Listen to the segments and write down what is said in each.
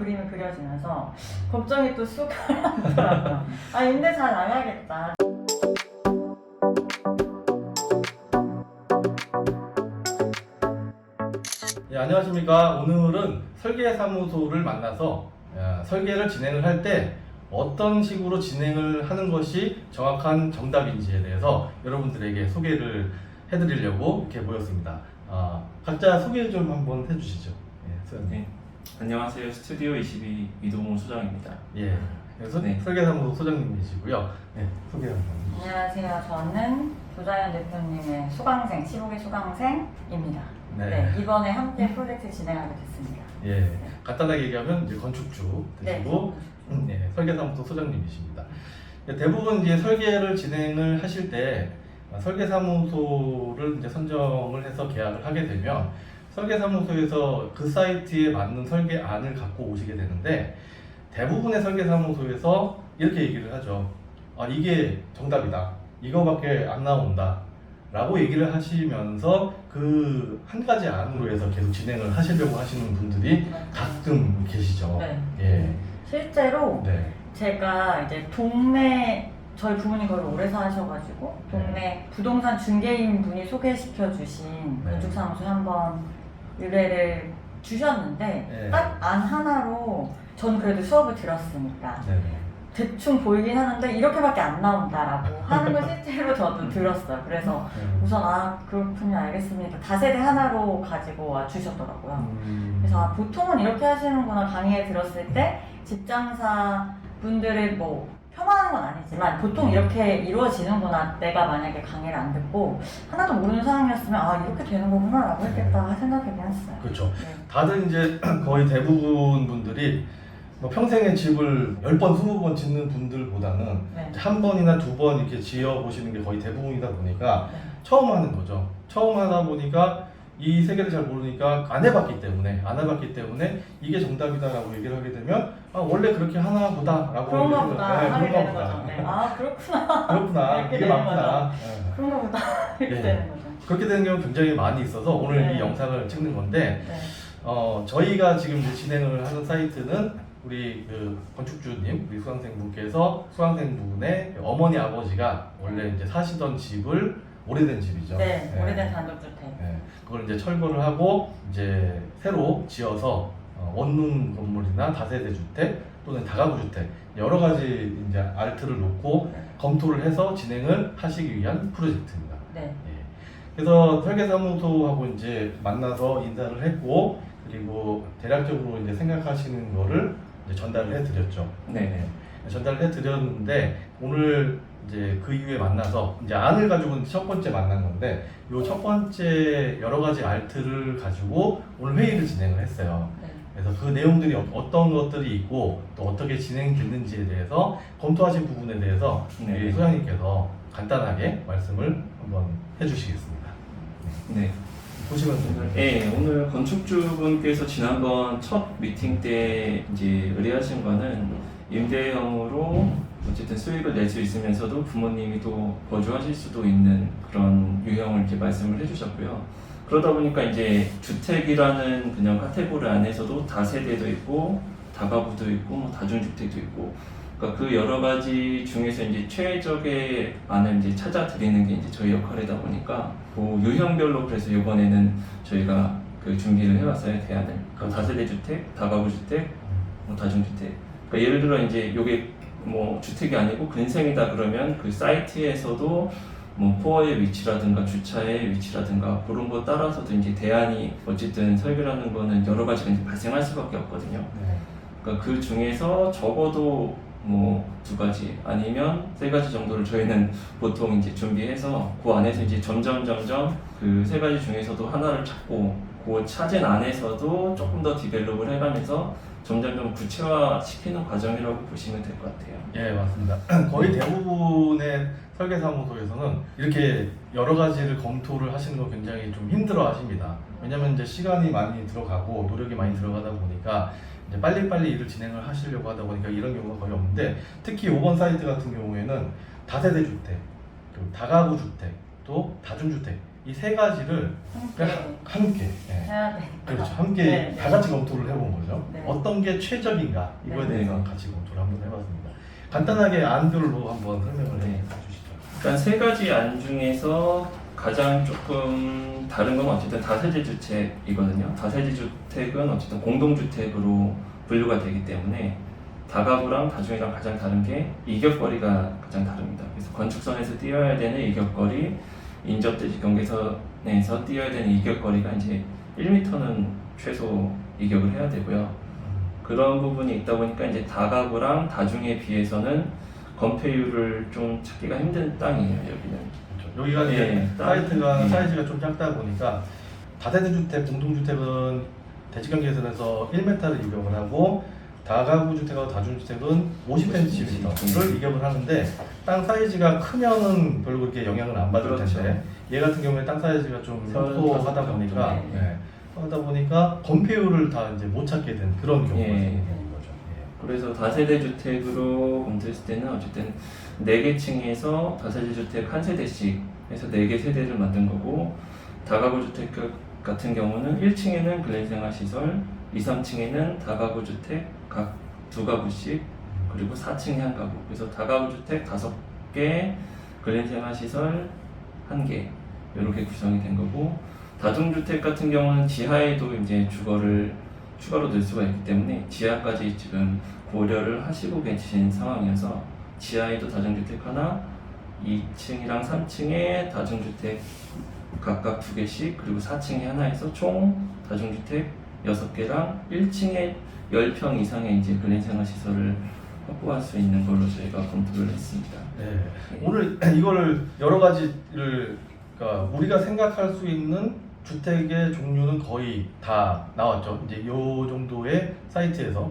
그림이 그려지면서 걱정이 또 쑥 가라앉더라고요. 아 임대 잘 나가야겠다. 예, 안녕하십니까. 오늘은 설계사무소를 만나서 설계를 진행을 할 때 어떤 식으로 진행을 하는 것이 정확한 정답인지에 대해서 여러분들에게 소개를 해드리려고 이렇게 모였습니다. 각자 소개 좀 한번 해주시죠. 예, 소장님. 네, 안녕하세요. 스튜디오 22 이동호 소장입니다. 예, 그래서 네. 설계사무소 소장님이시고요. 네, 소개 한번. 안녕하세요. 저는 조자연 대표님의 수강생, 치복의 수강생입니다. 네. 네, 이번에 함께 프로젝트 진행하게 됐습니다. 예, 간단하게 얘기하면 이제 건축주 되시고, 네. 예, 설계사무소 소장님이십니다. 대부분 이제 설계를 진행을 하실 때 설계사무소를 이제 선정을 해서 계약을 하게 되면 설계사무소에서 그 사이트에 맞는 설계안을 갖고 오시게 되는데 대부분의 설계사무소에서 이렇게 얘기를 하죠. 이게 정답이다. 이거밖에 안 나온다. 라고 얘기를 하시면서 그 한 가지 안으로 해서 계속 진행을 하시려고 하시는 분들이 가끔 계시죠. 네. 예. 실제로 네. 제가 이제 동네 저희 부모님 거기 오래 사셔가지고 동네 부동산 중개인 분이 소개시켜 주신 네. 건축사무소에 한번 의뢰를 주셨는데 네. 딱 안 하나로 전 그래도 수업을 들었으니까 네. 대충 보이긴 하는데 이렇게밖에 안 나온다라고 하는 걸 실제로 저도 들었어요. 그래서 우선 그렇군요, 알겠습니다. 다세대 하나로 가지고 와 주셨더라고요. 그래서 보통은 이렇게 하시는구나. 강의에 들었을 때 직장사 분들을 뭐 폄하하는 건 아니지만 보통 이렇게 이루어지는구나. 내가 만약에 강의를 안 듣고 하나도 모르는 상황이었으면 이렇게 되는 거구나 라고 했겠다 생각하긴 했어요. 그렇죠. 네. 다들 이제 거의 대부분 분들이 뭐 평생에 집을 10번, 20번 짓는 분들보다는 네. 한 번이나 두 번 이렇게 지어 보시는 게 거의 대부분이다 보니까 네. 처음 하는 거죠. 처음 하다 보니까 이 세계를 잘 모르니까 안 해봤기 때문에 이게 정답이다라고 얘기를 하게 되면 원래 그렇게 하나 보다라고 그런가 보다 하게 그런가 되는 보다. 거죠. 네. 그렇구나. 그렇구나. 이렇게 이게 되는 맞구나. 그런가 보다 이렇게 네. 되는 거죠. 그렇게 되는 경우 굉장히 많이 있어서 오늘 네. 이 영상을 찍는 건데 네. 저희가 지금 이제 진행을 하는 사이트는 우리 그 건축주님, 우리 수강생분의 어머니 아버지가 원래 이제 사시던 집을 오래된 집이죠. 네, 오래된 단독주택. 네, 그걸 이제 철거를 하고 이제 새로 지어서 원룸 건물이나 다세대 주택 또는 다가구 주택 여러 가지 이제 알트를 놓고 검토를 해서 진행을 하시기 위한 프로젝트입니다. 네. 예. 그래서 설계사무소하고 이제 만나서 인사를 했고 그리고 대략적으로 이제 생각하시는 거를 이제 전달을 해드렸죠. 네. 전달을 해드렸는데 오늘 이제 그 이후에 만나서 이제 안을 가지고 첫 번째 만난 건데 요 첫 번째 여러 가지 알트를 가지고 오늘 회의를 진행을 했어요. 네. 그래서 그 내용들이 어떤 것들이 있고 또 어떻게 진행됐는지에 대해서 검토하신 부분에 대해서 네. 우리 소장님께서 간단하게 말씀을 한번 해주시겠습니다. 네. 보시면 됩니다. 네, 오늘 건축주분께서 지난번 첫 미팅 때 이제 의뢰하신 거는 임대형으로 어쨌든 수익을 낼 수 있으면서도 부모님이 또 거주하실 수도 있는 그런 유형을 이렇게 말씀을 해주셨고요. 그러다 보니까 이제 주택이라는 그냥 카테고리 안에서도 다세대도 있고 다가구도 있고 뭐 다중주택도 있고 그러니까 그 여러 가지 중에서 이제 최적의 안을 이제 찾아 드리는 게 이제 저희 역할이다 보니까 그 유형별로 그래서 이번에는 저희가 그 준비를 해왔어요. 대안을 그 다세대 주택, 다가구 주택, 뭐 다중주택. 그러니까 예를 들어 이제 요게 뭐 주택이 아니고 근생이다 그러면 그 사이트에서도 뭐 포어의 위치라든가 주차의 위치라든가 그런 거 따라서도 이제 대안이 어쨌든 설계라는 거는 여러 가지가 이제 발생할 수밖에 없거든요. 네. 그러니까 그 중에서 적어도 뭐 2가지 아니면 3가지 정도를 저희는 보통 이제 준비해서 그 안에서 이제 점점 그 3가지 중에서도 하나를 찾고 그 찾은 안에서도 조금 더 디벨롭을 해가면서 점점 구체화 시키는 과정이라고 보시면 될 것 같아요. 예, 맞습니다. 거의 대부분의 설계사무소에서는 이렇게 여러 가지를 검토를 하시는 거 굉장히 좀 힘들어 하십니다. 왜냐면 이제 시간이 많이 들어가고 노력이 많이 들어가다 보니까 이제 빨리빨리 일을 진행을 하시려고 하다 보니까 이런 경우가 거의 없는데 특히 5번 사이트 같은 경우에는 다세대 주택, 그리고 다가구 주택, 또 다중주택 이 세 가지를 함께 해야 되니까. 그렇죠. 함께 네, 다 같이 검토를 해본 거죠. 네. 어떤 게 최적인가 이거에 네. 대해서 같이 검토를 한번 해봤습니다. 간단하게 안별로 한번 설명을 네. 해주시죠. 일단 세 가지 안 중에서 가장 조금 다른 건 어쨌든 다세대 주택이거든요. 다세대 주택은 어쨌든 공동주택으로 분류가 되기 때문에 다가구랑 다중이랑 가장 다른 게 이격거리가 가장 다릅니다. 그래서 건축선에서 띄어야 되는 이격거리, 인접대지 경계선에서 띄어야 되는 이격거리가 이제 1m는 최소 이격을 해야 되고요. 그런 부분이 있다 보니까 이제 다가구랑 다중에 비해서는 건폐율을 좀 찾기가 힘든 땅이에요, 여기는. 그렇죠. 여기가 이제 네, 사이트가 네. 사이즈가 좀 작다 보니까 다세대 주택, 공동주택은 대지경계선에서 1m를 이격을 하고 다가구 주택하고 다중주택은 50cm를 이격을 하는데 땅 사이즈가 크면은 별로 그렇게 영향을 안 받을 그렇죠. 텐데 얘 같은 경우에 땅 사이즈가 좀 서른 협소하다 다섯 보니까 정도. 네. 하다 보니까 건폐율을 다 이제 못 찾게 된 그런 경우가 예. 생기는 거죠. 예. 그래서 다세대 주택으로 검토했을 때는 어쨌든 4개 층에서 다세대 주택 한 세대씩 해서 4개 세대를 만든 거고, 다가구 주택 같은 경우는 1층에는 근린생활시설, 2, 3층에는 다가구 주택 각 2가구씩, 그리고 4층에 1가구. 그래서 다가구 주택 5개, 근린생활시설 1개 이렇게 구성이 된 거고, 다중주택 같은 경우는 지하에도 이제 주거를 추가로 넣을 수가 있기 때문에 지하까지 지금 고려를 하시고 계신 상황이어서 지하에도 다중주택 하나, 2층이랑 3층에 다중주택 각각 2개씩, 그리고 4층에 하나 해서 총 다중주택 6개랑 1층에 10평 이상의 이제 근린생활시설을 확보할 수 있는 걸로 저희가 검토를 했습니다. 네. 오늘 이거를 여러 가지를 그러니까 우리가 생각할 수 있는 주택의 종류는 거의 다 나왔죠. 이제 요 정도의 사이트에서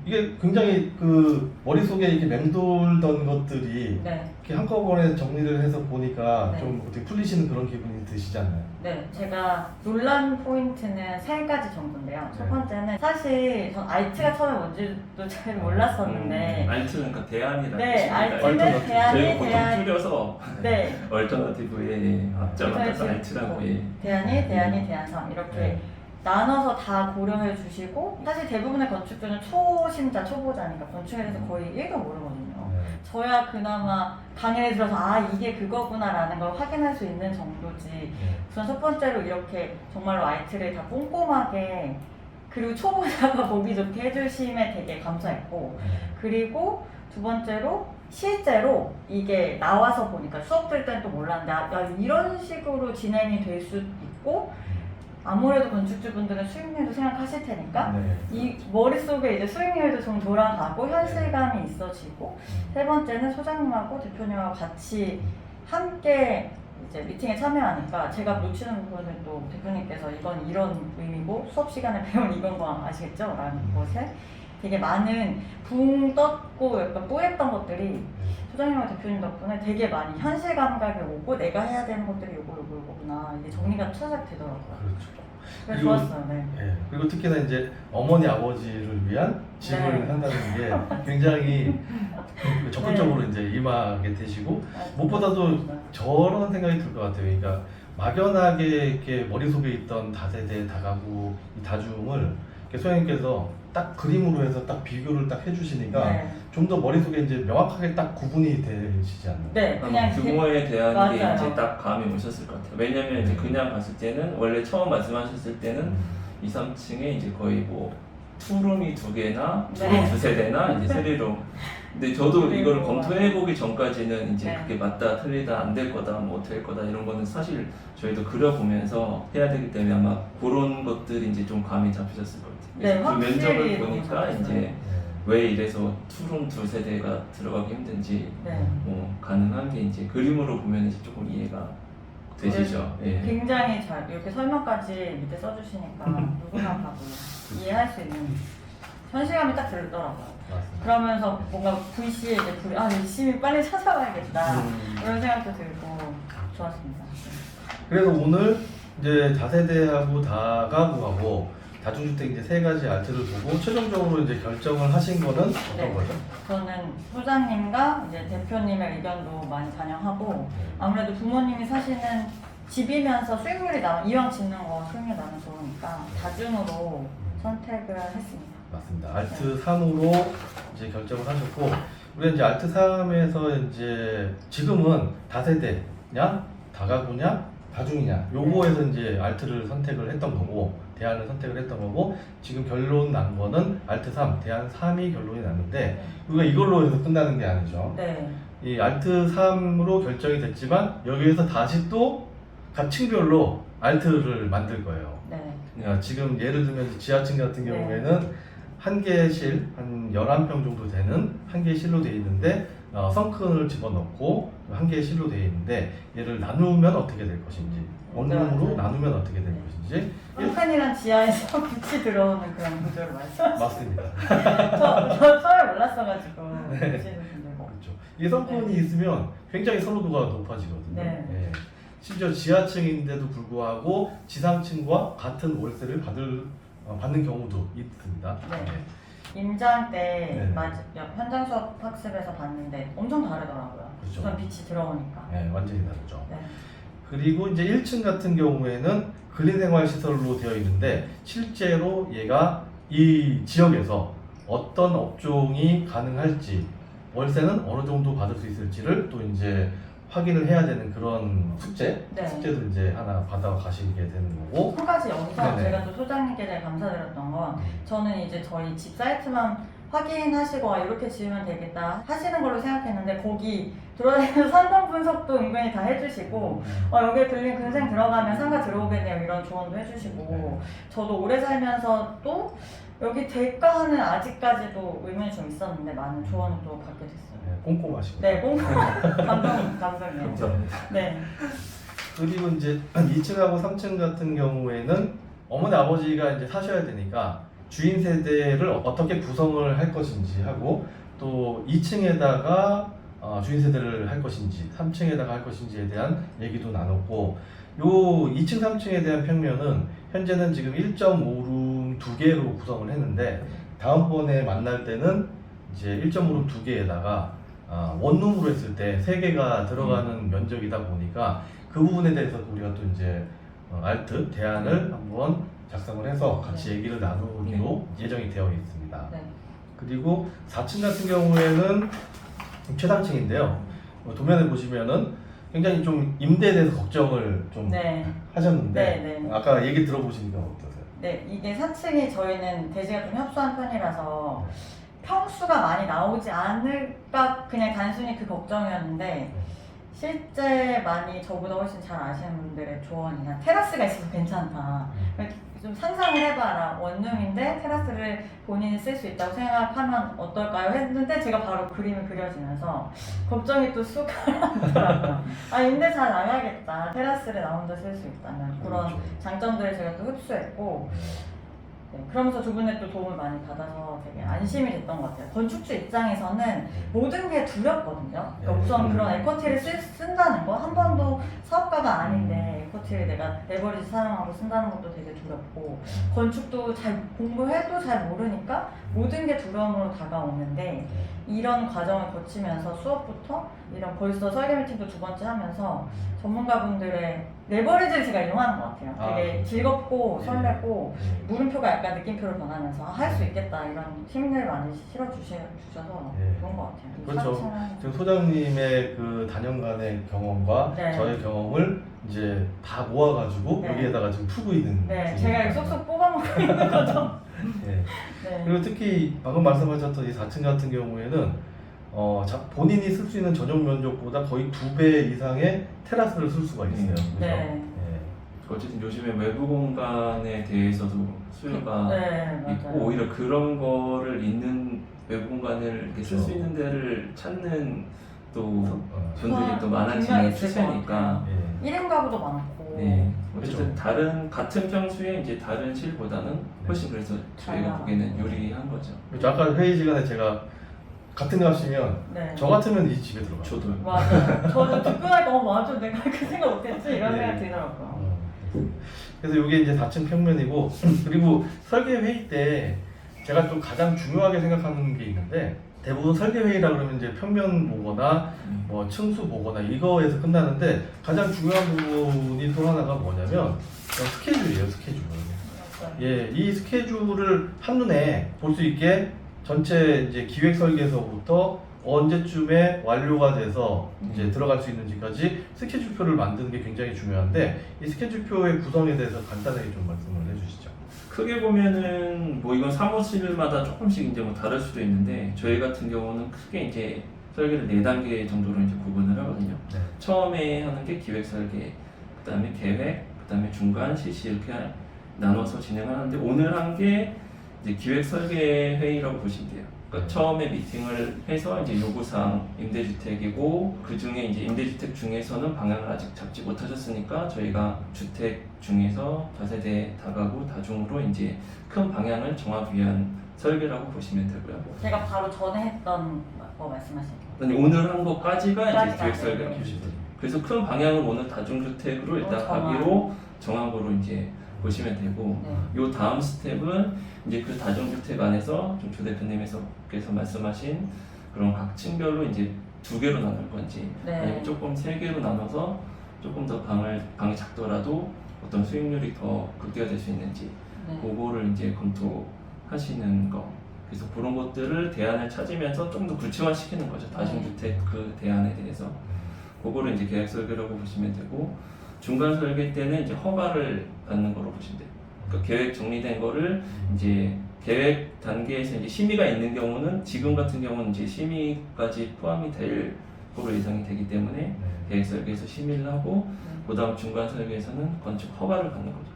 이게 굉장히 그 머릿속에 이렇게 맴돌던 것들이 네. 이렇게 한꺼번에 정리를 해서 보니까 네. 좀 어떻게 풀리시는 그런 기분이 드시지 않나요? 네, 제가 놀란 포인트는 3가지 정도인데요. 첫 네. 번째는 사실 전 알트가 처음에 뭔지도 잘 몰랐었는데 알트는 그러니까 대안이라는 네, 뜻입니다. 알트는 얼터너티브. 대안이 저희가 보통 대안 줄여서 네, 얼터너티브의 앞자가 그래서 따서 알트라고 해. 대안이, 대안삼 이렇게 네. 나눠서 다 고려해 주시고 사실 대부분의 건축주는 초심자, 초보자니까 건축에 대해서 거의 1도 모르거든요. 네. 저야 그나마 강의를 들어서 아 이게 그거구나라는 걸 확인할 수 있는 정도지. 네. 우선 첫 번째로 이렇게 정말로 알트를 다 꼼꼼하게 그리고 초보자가 보기 좋게 해주심에 되게 감사했고, 그리고 두 번째로 실제로 이게 나와서 보니까 수업 들 때는 또 몰랐는데 야, 이런 식으로 진행이 될 수 있고 아무래도 건축주분들은 수익률도 생각하실 테니까 네. 이 머릿속에 이제 수익률도 좀 돌아가고 현실감이 있어지고, 세 번째는 소장님하고 대표님하고 같이 함께 이제 미팅에 참여하니까 제가 놓치는 부분은 또 대표님께서 이건 이런 의미고 수업 시간에 배운 이건 거 아시겠죠? 라는 것에 되게 많은 붕 떴고 약간 뿌였던 것들이 소장님과 대표님 덕분에 되게 많이 현실 감각이 오고 내가 해야 되는 것들이 요거구나 이게 정리가 차작 되더라고요. 그렇죠. 그래서 그리고- 좋았어요. 네. 예. 그리고 특히나 이제 어머니 아버지를 위한 집을 네. 한다는 게 굉장히 적극적으로 이제 임하게 되시고 무엇보다도 저런 생각이 들 것 같아요. 그러니까 막연하게 이렇게 머릿속에 있던 다세대, 다가구, 이 다중을 이렇게 소장님께서 딱 그림으로 해서 딱 비교를 딱 해주시니까 네. 좀 더 머릿속에 이제 명확하게 딱 구분이 되시지 않나요? 네, 그냥 규모에 대한 게 맞아요. 이제 딱 감이 오셨을 것 같아요. 왜냐면 이제 그냥 봤을 때는 원래 처음 말씀하셨을 때는 2, 3층에 이제 거의 뭐 투룸이 2개나 투룸 네. 2세대나 이제 세리룸. 근데 저도 네, 이걸 뭐, 검토해보기 전까지는 이제 네. 그게 맞다 틀리다 안 될 거다 뭐 될 거다 이런 거는 사실 저희도 그려보면서 해야 되기 때문에 아마 그런 것들이 이제 좀 감이 잡히셨을 것 같아요. 네, 그래서 그 면접을 확실히 보니까 잡혔어요. 이제 왜 이래서 투룸 2세대가 들어가기 힘든지 네. 뭐 가능한 게 이제 그림으로 보면 이제 조금 이해가 되시죠. 예. 굉장히 잘 이렇게 설명까지 밑에 써주시니까 누구나 봐도 이해할 수 있는 현실감이 딱 들더라고요. 맞습니다. 그러면서 뭔가 VC에 이제 열심히 빨리 찾아봐야겠다 음. 이런 생각도 들고 좋았습니다. 그래서 오늘 이제 다세대하고 다가구하고 다중주택 이제 3가지 알트를 보고 최종적으로 이제 결정을 하신 거는 어떤 네. 거죠? 저는 소장님과 이제 대표님의 의견도 많이 반영하고 아무래도 부모님이 사시는 집이면서 수익률이 나면 이왕 짓는 거 수익률 나면 좋으니까 다중으로 선택을 했습니다. 맞습니다. 알트 3으로 이제 결정을 하셨고, 우리 이제 알트 3에서 이제 지금은 다세대냐, 다가구냐, 다중이냐, 요거에서 이제 알트를 선택을 했던 거고, 대안을 선택을 했던 거고, 지금 결론 난 거는 알트 3, 대안 3이 결론이 났는데, 우리가 이걸로 해서 끝나는 게 아니죠. 네. 이 알트 3으로 결정이 됐지만, 여기에서 다시 또 각 층별로 알트를 만들 거예요. 네. 지금 예를 들면 지하층 같은 네. 경우에는 한 개의 실, 한 11평 정도 되는 한 개의 실로 되어 있는데 성큰을 집어넣고 한 개의 실로 되어 있는데 얘를 나누면 어떻게 될 것인지 원룸으로 네. 나누면 어떻게 될 것인지 성큰이랑 지하에서 빛이 들어오는 그런 구조를 말씀하시죠. 맞습니다. 저 처음에 몰랐어가지고 네. 보시는 분들 뭐. 그렇죠. 이 성큰이 있으면 굉장히 선호도가 높아지거든요. 네. 예. 심지어 지하층인데도 불구하고 지상층과 같은 월세를 받는 경우도 있습니다. 네. 예. 임장 때 네. 현장 수업 학습에서 봤는데 엄청 다르더라고요. 그렇죠. 우선 빛이 들어오니까. 네, 완전히 다르죠. 네. 그리고 이제 1층 같은 경우에는 근린생활시설로 되어 있는데 실제로 얘가 이 지역에서 어떤 업종이 가능할지 월세는 어느 정도 받을 수 있을지를 또 이제 확인을 해야 되는 그런 네. 숙제도 이제 하나 받아가시게 되는 거고. 한 가지 여기서 네네. 제가 또 소장님께 되게 감사드렸던 건 저는 이제 저희 집 사이트만 확인하시고 아, 이렇게 지으면 되겠다 하시는 걸로 생각했는데 거기 돌아다니면서 산동 분석도 은근히 다 해주시고 여기에 들린 근생 들어가면 상가 들어오겠네요 이런 조언도 해주시고 저도 오래 살면서 또 여기 대가는 아직까지도 의문이 좀 있었는데 많은 조언을 또 받게 됐어요. 네, 꼼꼼하시고. 네, 감동이에요. 감사합니다. 네. 그리고 이제 2층하고 3층 같은 경우에는 어머니 아버지가 이제 사셔야 되니까 주인 세대를 어떻게 구성을 할 것인지 하고 또 2층에다가 주인 세대를 할 것인지 3층에다가 할 것인지에 대한 얘기도 나눴고 요 2층 3층에 대한 평면은 현재는 지금 1.5룸 2개로 구성을 했는데 다음번에 만날 때는 이제 1.5룸 2개에다가 원룸으로 했을 때 3개가 들어가는 면적이다 보니까 그 부분에 대해서 우리가 또 이제 알트 대안을 한번 작성을 해서 같이 얘기를 나누기로 예정이 되어 있습니다. 네. 그리고 4층 같은 경우에는 최상층인데요. 도면에 보시면은 굉장히 좀 임대에 대해서 걱정을 좀 네. 하셨는데 네, 네. 아까 얘기 들어보시니까 어떠세요? 네, 이게 4층이 저희는 대지가 좀 협소한 편이라서 평수가 많이 나오지 않을까 그냥 단순히 그 걱정이었는데 실제 많이 저보다 훨씬 잘 아시는 분들의 조언이나 테라스가 있어서 괜찮다. 좀 상상을 해봐라. 원룸인데 테라스를 본인이 쓸 수 있다고 생각하면 어떨까요? 했는데 제가 바로 그림이 그려지면서 걱정이 또 쑥 가라앉더라고요. 임대 잘 나가겠다. 테라스를 나 혼자 쓸 수 있다면 그런 그렇죠. 장점들을 제가 또 흡수했고 네, 그러면서 두 분의 또 도움을 많이 받아서 되게 안심이 됐던 것 같아요. 건축주 입장에서는 모든 게 두렵거든요. 그러니까 우선 그런 에코티를 쓴다는 거, 한 번도 사업가가 아닌데 에코티를 내가 레버리지 사용하고 쓴다는 것도 되게 두렵고, 건축도 잘 공부해도 잘 모르니까 모든 게 두려움으로 다가오는데, 이런 과정을 거치면서 수업부터 이런 벌써 설계 미팅도 2번째 하면서 전문가분들의 레버리지를 제가 이용하는 것 같아요. 되게 즐겁고 설레고 물음표가 약간 느낌표로 변하면서 할 수 있겠다 이런 힘을 많이 실어주셔서 좋은 것 같아요. 그렇죠. 지금 소장님의 그 다년간의 경험과 네. 저의 경험을 이제 다 모아가지고 네. 여기에다가 지금 풀고 있는. 네, 제가 이렇게 쏙쏙 뽑아먹고 있는 거죠. 네. 네. 그리고 특히 방금 말씀하셨던 이 4층 같은 경우에는 본인이 쓸 수 있는 전용 면적보다 거의 2배 이상의 테라스를 쓸 수가 있어요. 그죠? 네. 어쨌든 요즘에 외부 공간에 대해서도 수요가 네, 있고 맞아요. 오히려 그런 거를 있는 외부 공간을 쓸 수 그렇죠. 있는 데를 찾는 또 분들이 또 분명히 많아지는 있을 것 추세니까. 네. 1인 가구도 많고. 네. 어쨌든 그렇죠. 같은 평수에 이제 다른 실보다는 훨씬 그래서 저희가 잘 보기에는 유리한 거죠. 그렇죠. 아까 회의 시간에 제가 같은 값이면 네. 저 같으면 이 집에 들어가요. 저도 맞아요. 저도 듣고 나니까 맞아 내가 그 생각 못했지 이런 네. 생각 들더라고요. 그래서 이게 이제 4층 평면이고 그리고 설계 회의 때 제가 좀 가장 중요하게 생각하는 게 있는데 대부분 설계 회의라 그러면 이제 평면 보거나 뭐 층수 보거나 이거에서 끝나는데 가장 중요한 부분이 또 하나가 뭐냐면 스케줄이에요. 스케줄. 예, 이 스케줄을 한눈에 볼 수 있게 전체 이제 기획 설계에서부터 언제쯤에 완료가 돼서 이제 들어갈 수 있는지까지 스케줄표를 만드는 게 굉장히 중요한데 이 스케줄표의 구성에 대해서 간단하게 좀 말씀을 해주시죠. 크게 보면은 뭐 이건 사무실마다 조금씩 이제 뭐 다를 수도 있는데 저희 같은 경우는 크게 이제 설계를 4단계 정도로 이제 구분을 하거든요. 네. 처음에 하는 게 기획 설계, 그다음에 계획, 그다음에 중간 실시 이렇게 나눠서 진행하는데 오늘 한 게 이제 기획 설계 회의라고 보시면 돼요. 그러니까 처음에 미팅을 해서 이제 요구사항 임대주택이고 그 중에 이제 임대주택 중에서는 방향을 아직 잡지 못하셨으니까 저희가 주택 중에서 다세대 다가구 다중으로 이제 큰 방향을 정하기 위한 설계라고 보시면 되고요. 제가 바로 전에 했던 거 말씀하시는 거. 그다음에 오늘 한 것까지가 이제 까지가. 기획 설계라고 보시면 돼요. 그래서 큰 방향은 오늘 다중주택으로 일단 정한. 가기로 정한 거로 이제 보시면 되고 네. 요 다음 스텝은 이제 그 다중주택 안에서 좀 조 대표님께서 말씀하신 그런 각 층별로 이제 2개로 나눌 건지 네. 아니면 조금 3개로 나눠서 조금 더 방이 작더라도 어떤 수익률이 더 극대화될 수 있는지 네. 그거를 이제 검토하시는 거. 그래서 그런 것들을 대안을 찾으면서 좀 더 구체화시키는 거죠. 다중주택 그 대안에 대해서. 그거를 이제 계획 설계라고 보시면 되고 중간 설계 때는 이제 허가를 받는 거로 보시면 돼요. 그러니까 계획 정리된 거를 이제 계획 단계에서 이제 심의가 있는 경우는 지금 같은 경우는 이제 심의까지 포함이 될 거로 예상이 되기 때문에 네. 계획 설계에서 심의를 하고 그다음 중간 설계에서는 건축 허가를 받는 거죠.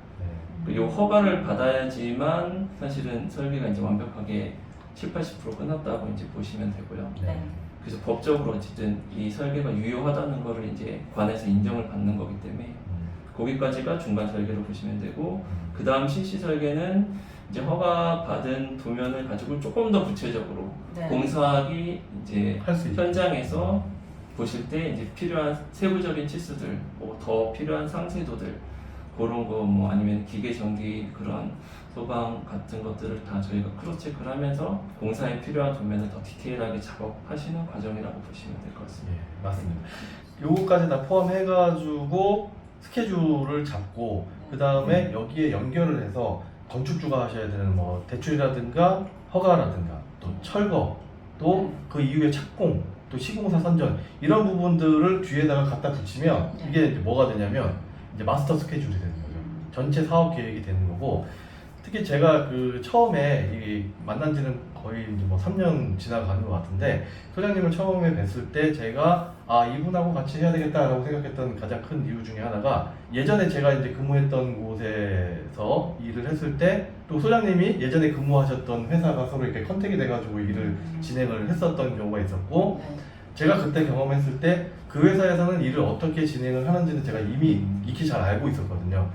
네. 이 허가를 받아야지만 사실은 설계가 이제 완벽하게 70-80% 끝났다고 이제 보시면 되고요. 네. 그래서 법적으로 어쨌든 이 설계가 유효하다는 거를 이제 관에서 인정을 받는 거기 때문에 거기까지가 중간 설계로 보시면 되고 그 다음 실시 설계는 이제 허가 받은 도면을 가지고 조금 더 구체적으로 네. 공사하기 이제 할 수 있죠. 현장에서 보실 때 이제 필요한 세부적인 치수들, 뭐 더 필요한 상세도들 그런 거 뭐 아니면 기계 전기 그런 소방 같은 것들을 다 저희가 크로스 체크를 하면서 공사에 필요한 도면을 더 디테일하게 작업하시는 과정이라고 보시면 될 것 같습니다. 예, 맞습니다. 요거까지 다 포함해가지고 스케줄을 잡고 그 다음에 여기에 연결을 해서 건축주가 하셔야 되는 뭐 대출이라든가 허가라든가 또 철거 또 그 이후에 착공 또 시공사 선정 이런 부분들을 뒤에다가 갖다 붙이면 이게 이제 뭐가 되냐면 이제 마스터 스케줄이 되는 거죠. 전체 사업 계획이 되는 거고 특히 제가 그 처음에 이 만난 지는 거의 이제 뭐 3년 지나가는 것 같은데 소장님을 처음에 뵀을 때 제가 아 이분하고 같이 해야 되겠다라고 생각했던 가장 큰 이유 중에 하나가 예전에 제가 이제 근무했던 곳에서 일을 했을 때 또 소장님이 예전에 근무하셨던 회사가 서로 이렇게 컨택이 돼가지고 일을 진행을 했었던 경우가 있었고 네. 제가 그때 경험했을 때 그 회사에서는 일을 어떻게 진행을 하는지는 제가 이미 익히 잘 알고 있었거든요.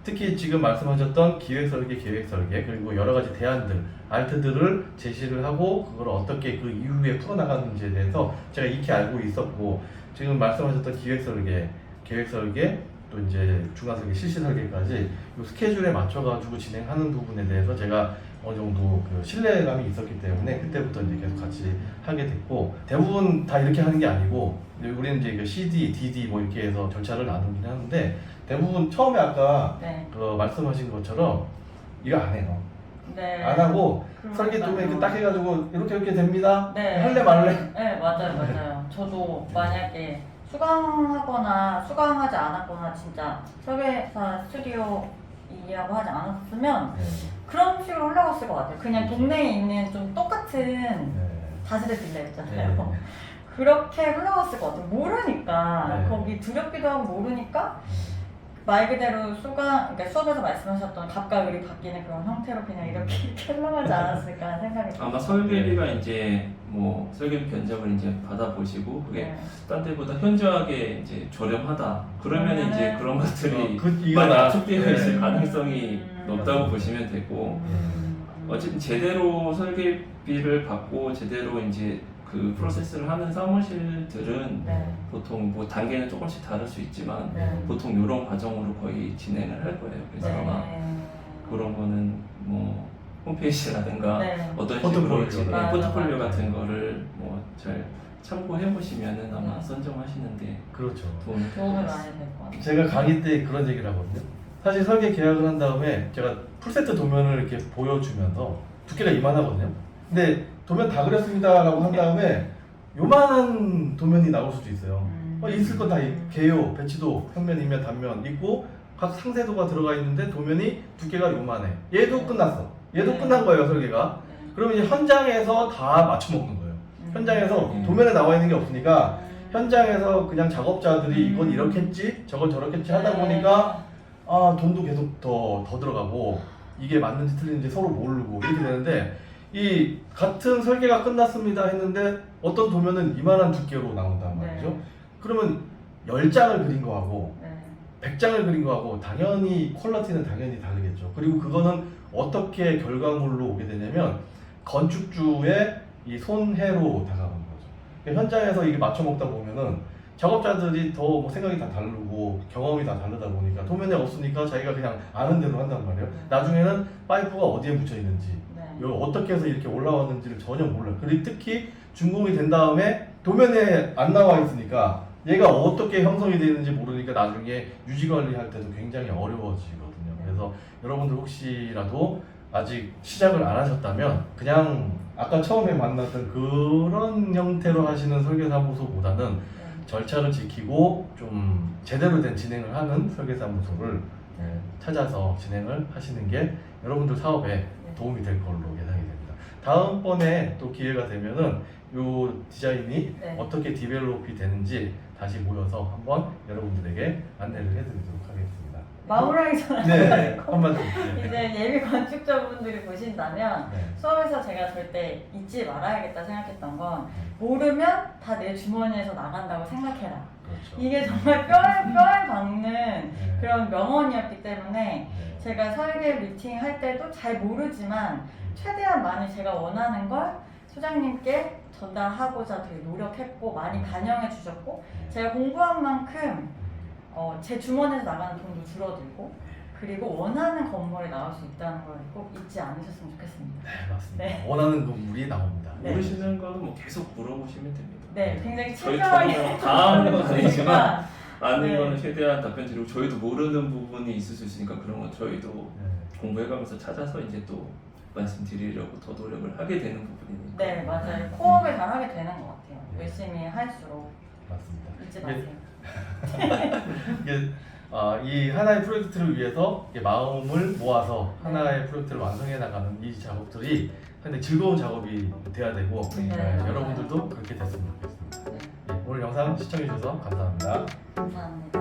특히 지금 말씀하셨던 기획 설계, 계획 설계 그리고 여러 가지 대안들, 알트들을 제시를 하고 그걸 어떻게 그 이후에 풀어나가는지에 대해서 제가 익히 알고 있었고 지금 말씀하셨던 기획 설계, 계획 설계 또 이제 중간 설계, 실시 설계까지 이 스케줄에 맞춰가지고 진행하는 부분에 대해서 제가 어느 정도 그 신뢰감이 있었기 때문에 그때부터 이제 계속 같이 하게 됐고 대부분 다 이렇게 하는 게 아니고 우리는 이제 그 CD, DD 뭐 이렇게 해서 절차를 나누긴 하는데 대부분 처음에 아까 네. 그 말씀하신 것처럼 이거 안 해요. 네. 안 하고 그러니까요. 설계 도면 이렇게 딱 해가지고 이렇게 됩니다. 네. 할래 말래. 네, 맞아요. 저도 만약에 수강하거나 수강하지 않았거나 진짜 설계사 스튜디오이라고 하지 않았으면 그런 식으로 흘러갔을 것 같아요. 그냥 동네에 있는 좀 똑같은 네. 다세대 빌라였잖아요. 네. 그렇게 흘러갔을 것 같아요. 모르니까 네. 거기 두렵기도 하고 모르니까 말 그대로 그러니까 수업에서 말씀하셨던 갑과 을이 바뀌는 그런 형태로 그냥 이렇게 흘러가지 않았을까 하는 생각이 들어요. 아마 설계비가 이제 뭐 설계비 견적을 이제 받아보시고 그게 네. 딴 데보다 현저하게 이제 저렴하다. 그러면 이제 그런 것들이 많이 이거다. 압축되어 있을 네. 가능성이 높다고 보시면 되고 어쨌든 제대로 설계비를 받고 제대로 이제 그 프로세스를 하는 사무실들은 네. 보통 뭐 단계는 조금씩 다를 수 있지만 네. 보통 이런 과정으로 거의 진행을 할 거예요. 그래서 아마 네. 그런 거는 뭐 홈페이지라든가 네. 어떤 포트폴리오. 식으로 맞아, 포트폴리오 맞아. 같은 거를 뭐 잘 참고해 보시면은 아마 네. 선정하시는데 그렇죠. 도움이 될 도움이 것 많이 같습니다. 될 것 같아요. 제가 강의 때 그런 얘기를 하거든요. 사실 설계 계약을 한 다음에 제가 풀세트 도면을 이렇게 보여주면서 두께가 이만하거든요. 근데 도면 다 그렸습니다라고 한 다음에 요만한 도면이 나올 수도 있어요. 있을 거 다 개요, 배치도, 평면, 인면, 단면 있고 각 상세도가 들어가 있는데 도면이 두께가 요만해. 얘도 끝났어. 얘도 끝난 거예요, 설계가. 네. 그러면 이제 현장에서 다 맞춰 먹는 거예요. 현장에서 음. 도면에 나와 있는 게 없으니까 현장에서 그냥 작업자들이 이건 이렇게 했지, 저건 저렇게 했지 하다 보니까 돈도 계속 더 들어가고 이게 맞는지 틀린지 서로 모르고 이렇게 되는데 이 같은 설계가 끝났습니다 했는데 어떤 도면은 이만한 두께로 나온단 말이죠. 네. 그러면 10장을 그린 거하고 네. 100장을 그린 거하고 당연히 퀄리티는 당연히 다르겠죠. 그리고 그거는 어떻게 결과물로 오게 되냐면 건축주의 이 손해로 다가가는 거죠. 그러니까 현장에서 이게 맞춰 먹다 보면은 작업자들이 더 뭐 생각이 다 다르고 경험이 다 다르다 보니까 도면에 없으니까 자기가 그냥 아는 대로 한단 말이에요. 나중에는 파이프가 어디에 묻혀 있는지 네. 이거 어떻게 해서 이렇게 올라왔는지를 전혀 몰라요. 그리고 특히 준공이 된 다음에 도면에 안 나와 있으니까 얘가 어떻게 형성이 되는지 모르니까 나중에 유지 관리할 때도 굉장히 어려워지거든요. 그래서 여러분들 혹시라도 아직 시작을 안 하셨다면 그냥 아까 처음에 만났던 그런 형태로 하시는 설계사무소보다는 절차를 지키고 좀 제대로 된 진행을 하는 설계사무소를 찾아서 진행을 하시는 게 여러분들 사업에 도움이 될 걸로 예상이 됩니다. 다음번에 또 기회가 되면은 이 디자인이 네. 어떻게 디벨롭이 되는지 다시 모여서 한번 여러분들에게 안내를 해드리도록 하겠습니다. 마무리하기 전에 네, 한마디. 이제 예비 건축자분들이 보신다면 네. 수업에서 제가 절대 잊지 말아야겠다 생각했던 건 모르면 다 내 주머니에서 나간다고 생각해라. 그렇죠. 이게 정말 뼈에 박는 네. 그런 명언이었기 때문에 네. 제가 설계 미팅 할 때도 잘 모르지만 최대한 많이 제가 원하는 걸 소장님께 전달하고자 되게 노력했고 많이 반영해 주셨고 제가 공부한 만큼 제 주머니에서 나가는 돈도 줄어들고 그리고 원하는 건물이 나올 수 있다는 걸 꼭 잊지 않으셨으면 좋겠습니다. 네, 맞습니다. 네. 원하는 건물이 나옵니다. 네. 모르시는 거는 뭐 계속 물어보시면 됩니다. 네, 굉장히 저희 친절하게 저는 다 아는 건 아니지만 아는 네. 거는 최대한 답변 드리고 저희도 모르는 부분이 있을 수 있으니까 그런 건 저희도 네. 공부해가면서 찾아서 이제 또 말씀드리려고 더 노력을 하게 되는 부분이니까. 네, 맞아요. 코업을 잘 하게 되는 것 같아요. 열심히 할수록 맞습니다. 잊지 예. 마세요. 이게 이 하나의 프로젝트를 위해서 이렇게 마음을 모아서 하나의 프로젝트를 완성해 나가는 이 작업들이 상당히 즐거운 작업이 돼야 되고 네, 맞아요. 여러분들도 그렇게 됐으면 좋겠습니다. 네, 예, 오늘 영상 시청해 주셔서 감사합니다. 감사합니다.